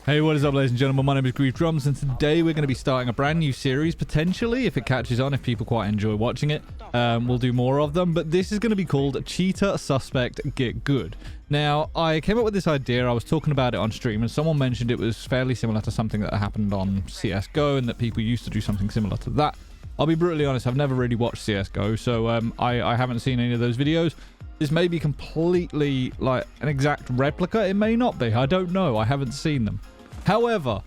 Hey, what is up, ladies and gentlemen? My name is Griefdrums, and today we're going to be starting a brand new series, potentially, if it catches on, if people quite enjoy watching it. We'll do more of them, but this is going to be called Cheater Suspect GiT GuD. Now, I came up with this idea, I was talking about it on stream, and someone mentioned it was fairly similar to something that happened on CSGO, and that people used to do something similar to that. I'll be brutally honest, I've never really watched CSGO, so I haven't seen any of those videos. This may be completely, like, an exact replica. It may not be. I don't know. I haven't seen them. However,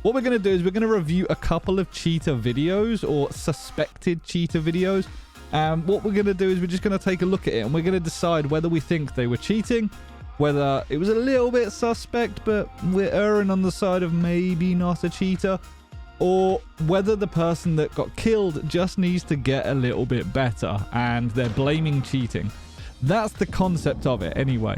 what we're going to do is we're going to review a couple of cheater videos or suspected cheater videos. And what we're going to do is we're just going to take a look at it and we're going to decide whether we think they were cheating, whether it was a little bit suspect, but we're erring on the side of maybe not a cheater, or whether the person that got killed just needs to get a little bit better and they're blaming cheating. That's the concept of it anyway.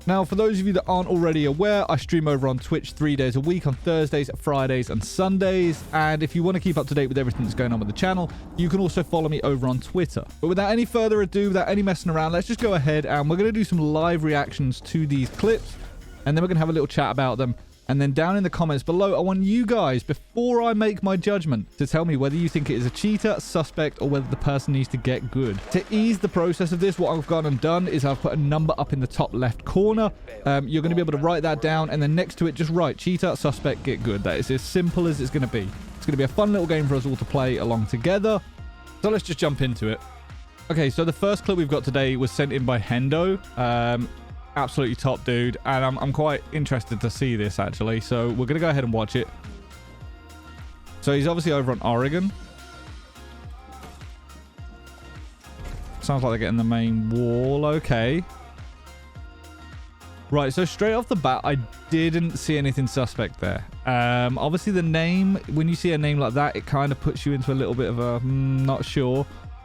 Now, for those of you that aren't already aware, I stream over on Twitch 3 days a week on Thursdays, Fridays, and Sundays. And if you want to keep up to date with everything that's going on with the channel, you can also follow me over on Twitter. But without any further ado, without any messing around, let's just go ahead and we're going to do some live reactions to these clips. And then we're going to have a little chat about them. And then down in the comments below, I want you guys, before I make my judgment, to tell me whether you think it is a cheater, suspect, or whether the person needs to get good. To ease the process of this, what I've gone and done is I've put a number up in the top left corner. You're going to be able to write that down, and then next to it, just write cheater, suspect, GiT GuD. That is as simple as it's going to be. It's going to be a fun little game for us all to play along together. So let's just jump into it. Okay, so the first clip we've got today was sent in by Hendo. Absolutely top dude, and I'm quite interested to see this actually, so we're gonna go ahead and watch it. So he's obviously over on Oregon. Sounds like they're getting the main wall. Okay, right, so straight off the bat I didn't see anything suspect there. Obviously the name, when you see a name like that, it kind of puts you into a little bit of a not sure,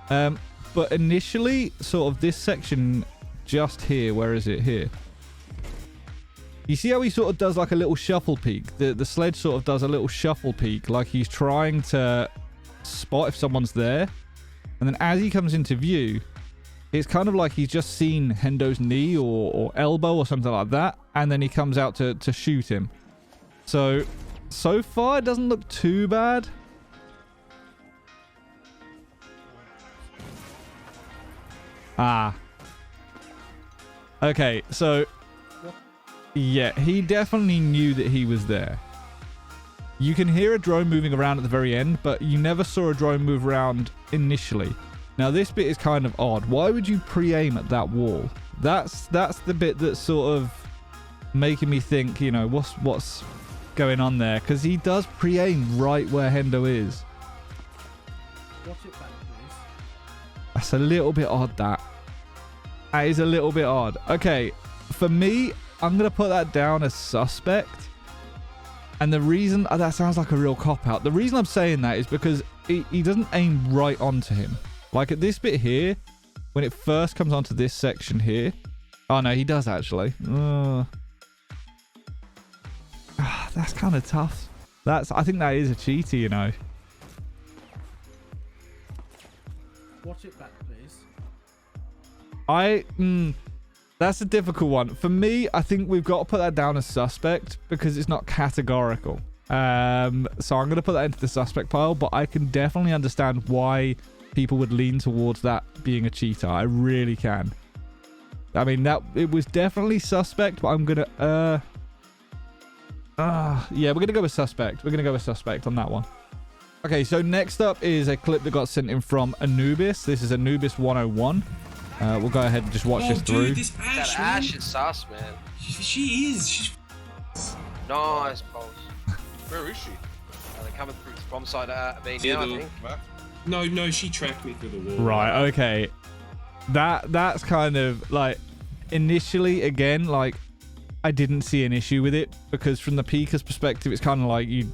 but initially sort of this section just here, where is it? Here. You see how he sort of does like a little shuffle peek? The sledge sort of does a little shuffle peek, like he's trying to spot if someone's there. And then as he comes into view, it's kind of like he's just seen Hendo's knee or elbow or something like that. And then he comes out to shoot him. So far it doesn't look too bad. Ah. Okay, so yeah, he definitely knew that he was there. You can hear a drone moving around at the very end, but you never saw a drone move around initially. Now this bit is kind of odd. Why would you pre-aim at that wall? That's the bit that's sort of making me think, you know, what's going on there? Because he does pre-aim right where Hendo is. Watch it back, please. That's a little bit odd, that. That is a little bit odd. Okay, for me, I'm going to put that down as suspect. And the reason... that sounds like a real cop-out. The reason I'm saying that is because he doesn't aim right onto him. Like at this bit here, when it first comes onto this section here... Oh, no, he does actually. That's kind of tough. I think that is a cheater, you know. Watch it back, please. That's a difficult one. For me, I think we've got to put that down as suspect because it's not categorical. So I'm going to put that into the suspect pile, but I can definitely understand why people would lean towards that being a cheater. I really can. I mean, it was definitely suspect, but I'm going to... yeah, we're going to go with suspect. We're going to go with suspect on that one. Okay, so next up is a clip that got sent in from Anubis. This is Anubis 101. We'll go ahead and just watch this through. Dude, this Ash, that Ash is sus, man. She is. She's Nice, Pulse. Where is she? They're coming through from side I think. no, she tracked me through the wall. Right, okay. That's kind of like initially again, like I didn't see an issue with it because from the peeker's perspective, it's kind of like you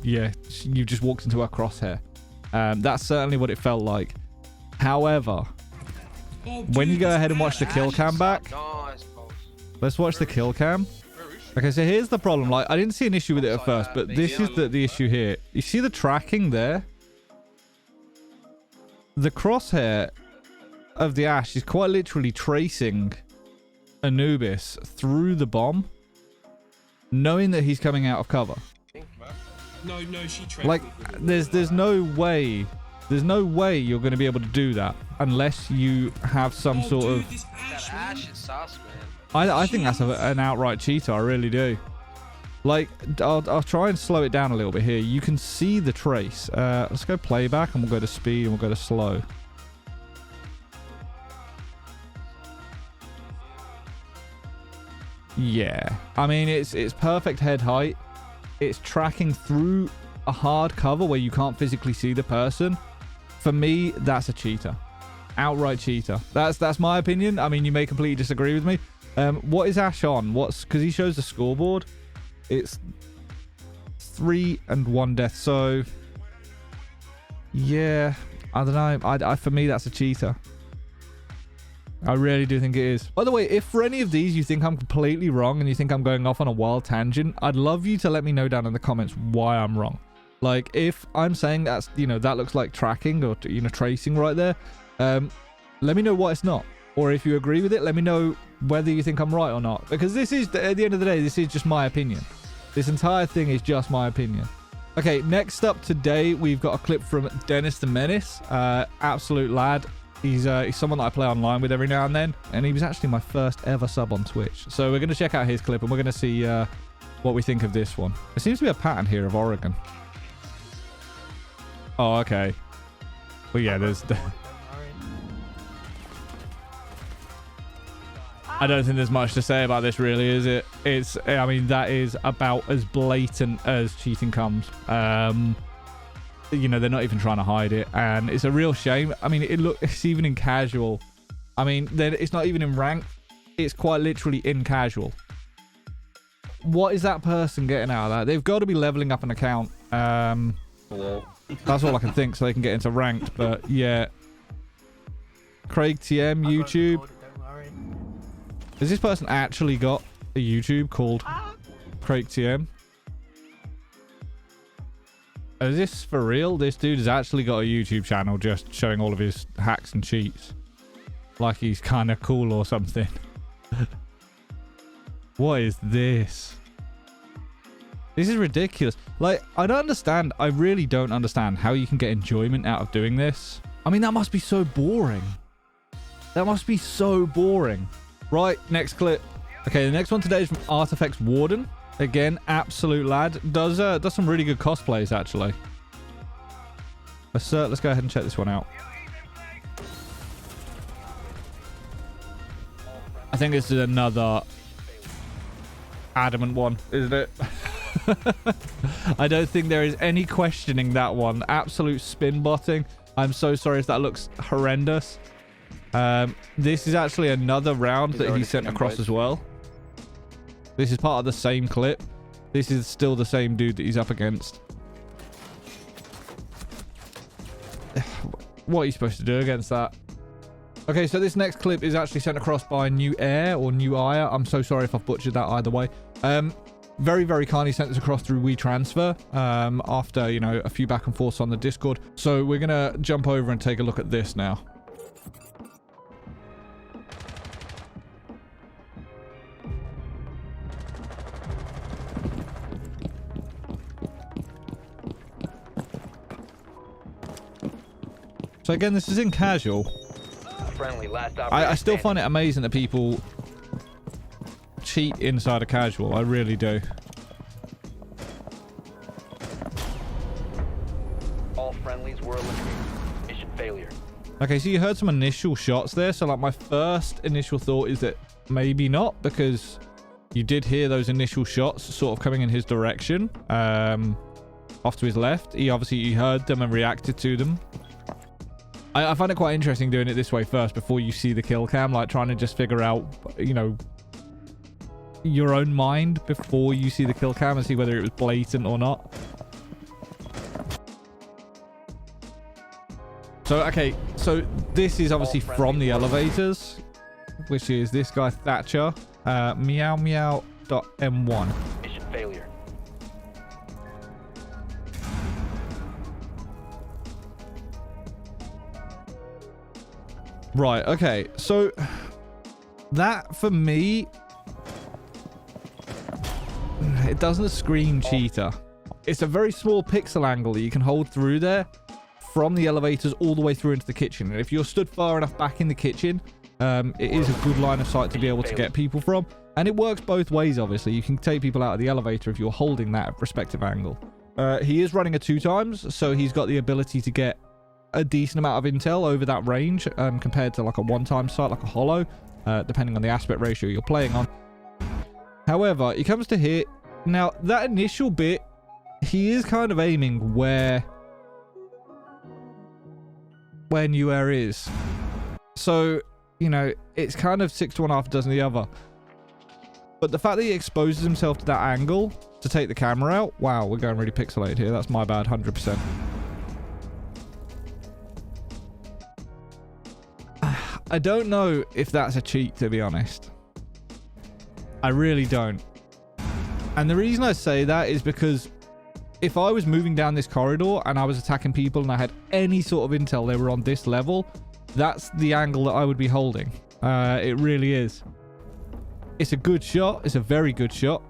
just walked into her crosshair. That's certainly what it felt like. However, when you go ahead and watch the kill cam back, let's watch the kill cam. Okay, so here's the problem. Like, I didn't see an issue with it at first, but this is the issue here. You see the tracking there? The crosshair of the Ash is quite literally tracing Anubis through the bomb, knowing that he's coming out of cover. No, she tracked Like, me through the wall. there's no way. There's no way you're going to be able to do that unless you have some sort dude, of... this Ash, That man. Ash is sus, man. I think that's an outright cheater. I really do. Like, I'll try and slow it down a little bit here. You can see the trace. Let's go playback and we'll go to speed and we'll go to slow. Yeah. I mean, it's perfect head height. It's tracking through a hard cover where you can't physically see the person. For me, that's a cheater. Outright cheater. That's my opinion. I mean, you may completely disagree with me. What is Ash on? Because he shows the scoreboard. It's 3 and 1 death. So, yeah, I don't know. For me, that's a cheater. I really do think it is. By the way, if for any of these you think I'm completely wrong and you think I'm going off on a wild tangent, I'd love you to let me know down in the comments why I'm wrong. Like, if I'm saying that's, that looks like tracking or, tracing right there, let me know why it's not. Or if you agree with it, let me know whether you think I'm right or not. Because this is, at the end of the day, this is just my opinion. This entire thing is just my opinion. Okay, next up today, we've got a clip from Dennis the Menace. Absolute lad. He's someone that I play online with every now and then. And he was actually my first ever sub on Twitch. So we're going to check out his clip and we're going to see what we think of this one. There seems to be a pattern here of Oregon. Oh, okay. Well, yeah, there's... I don't think there's much to say about this, really, is it? I mean, that is about as blatant as cheating comes. They're not even trying to hide it, and it's a real shame. I mean, it's even in casual. I mean, it's not even in ranked. It's quite literally in casual. What is that person getting out of that? They've got to be leveling up an account. That's all I can think, so they can get into ranked. But yeah, Craig TM YouTube. Has this person actually got a YouTube called Craig TM? Is this for real? This dude has actually got a YouTube channel just showing all of his hacks and cheats. Like he's kind of cool or something. What is this? This is ridiculous. Like, I don't understand. I really don't understand how you can get enjoyment out of doing this. I mean, that must be so boring. That must be so boring. Right, next clip. Okay, the next one today is from Artifacts Warden. Again, absolute lad. Does some really good cosplays, actually. Let's go ahead and check this one out. I think this is another adamant one, isn't it? I don't think there is any questioning that one. Absolute spin botting. I'm so sorry if that looks horrendous. This is actually another round that he sent across as well. This is part of the same clip. This is still the same dude that he's up against. What are you supposed to do against that? Okay, so this next clip is actually sent across by NewAir or NewAir. I'm so sorry if I've butchered that either way. Very, very kindly sent this across through WeTransfer after, a few back and forths on the Discord. So we're going to jump over and take a look at this now. So again, this is in casual. I still find it amazing that people cheat inside a casual. I really do. All friendlies were eliminated. Mission failure. Okay, so you heard some initial shots there. So like my first initial thought is that maybe not, because you did hear those initial shots sort of coming in his direction. Off to his left. He heard them and reacted to them. I find it quite interesting doing it this way first before you see the kill cam, like trying to just figure out, your own mind before you see the kill cam and see whether it was blatant or not. So, okay, so this is obviously from the elevators, which is this guy Thatcher, meow.m1. Mission failure. Right, okay, so that for me, it doesn't scream cheater. it's a very small pixel angle that you can hold through there from the elevators all the way through into the kitchen. And if you're stood far enough back in the kitchen, it is a good line of sight to be able to get people from. And it works both ways, obviously. You can take people out of the elevator if you're holding that respective angle. He is running a 2x, so he's got the ability to get a decent amount of intel over that range compared to like a 1x sight, like a hollow, depending on the aspect ratio you're playing on. However, he comes to hit. Now, that initial bit, he is kind of aiming where NewAir is. So, you know, it's kind of 6 to 1 half dozen the other. But the fact that he exposes himself to that angle to take the camera out, wow, we're going really pixelated here. That's my bad, 100%. I don't know if that's a cheat, to be honest. I really don't. And the reason I say that is because if I was moving down this corridor and I was attacking people and I had any sort of intel they were on this level, that's the angle that I would be holding. It really is. It's a good shot. It's a very good shot.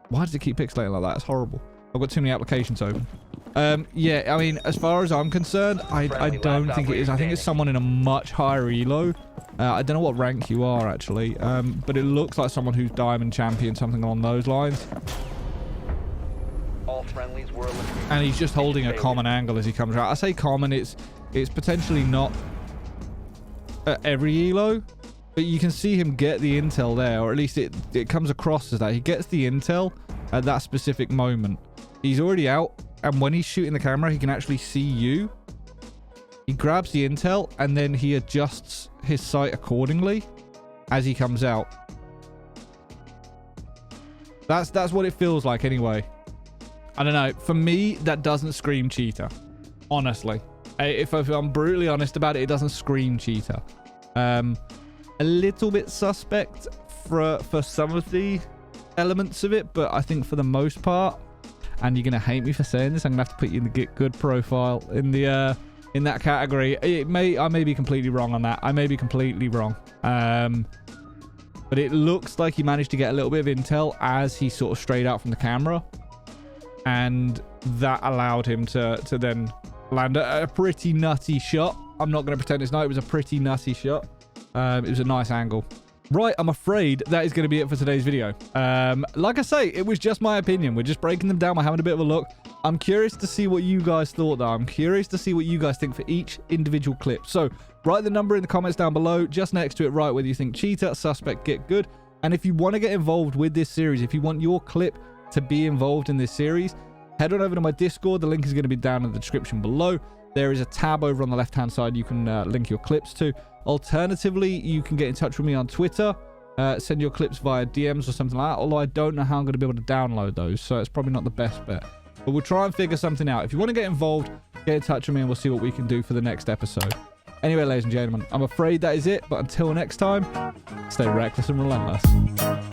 Why does it keep pixelating like that? It's horrible. I've got too many applications open. Yeah, I mean, as far as I'm concerned, I don't think it is. I think it's someone in a much higher elo. I don't know what rank you are, actually. But it looks like someone who's Diamond Champion, something along those lines. All friendlies were eliminated. And he's just holding a common angle as he comes out. I say common, it's potentially not at every elo, but you can see him get the intel there, or at least it comes across as that. He gets the intel at that specific moment. He's already out, and when he's shooting the camera, he can actually see you. He grabs the intel, and then he adjusts his sight accordingly as he comes out. That's what it feels like anyway. I don't know. For me, that doesn't scream cheater. Honestly. If I'm brutally honest about it, it doesn't scream cheater. A little bit suspect for some of the elements of it, but I think for the most part, and you're gonna hate me for saying this, I'm gonna have to put you in the GiT GuD profile in the in that category. I may be completely wrong on that. I may be completely wrong. But it looks like he managed to get a little bit of intel as he sort of strayed out from the camera, and that allowed him to then land a pretty nutty shot. I'm not going to pretend it's not. It was a pretty nutty shot. It was a nice angle. Right, I'm afraid that is going to be it for today's video. Like I say, it was just my opinion. We're just breaking them down. We're having a bit of a look. I'm curious to see what you guys thought, though. I'm curious to see what you guys think for each individual clip. So write the number in the comments down below. Just next to it, write whether you think cheater, suspect, GiT GuD. And if you want to get involved with this series, if you want your clip to be involved in this series, head on over to my Discord. The link is going to be down in the description below. There is a tab over on the left-hand side you can link your clips to. Alternatively, you can get in touch with me on Twitter. Send your clips via DMs or something like that, although I don't know how I'm going to be able to download those, so it's probably not the best bet. But we'll try and figure something out. If you want to get involved, get in touch with me and we'll see what we can do for the next episode. Anyway, ladies and gentlemen, I'm afraid that is it, but until next time, stay reckless and relentless.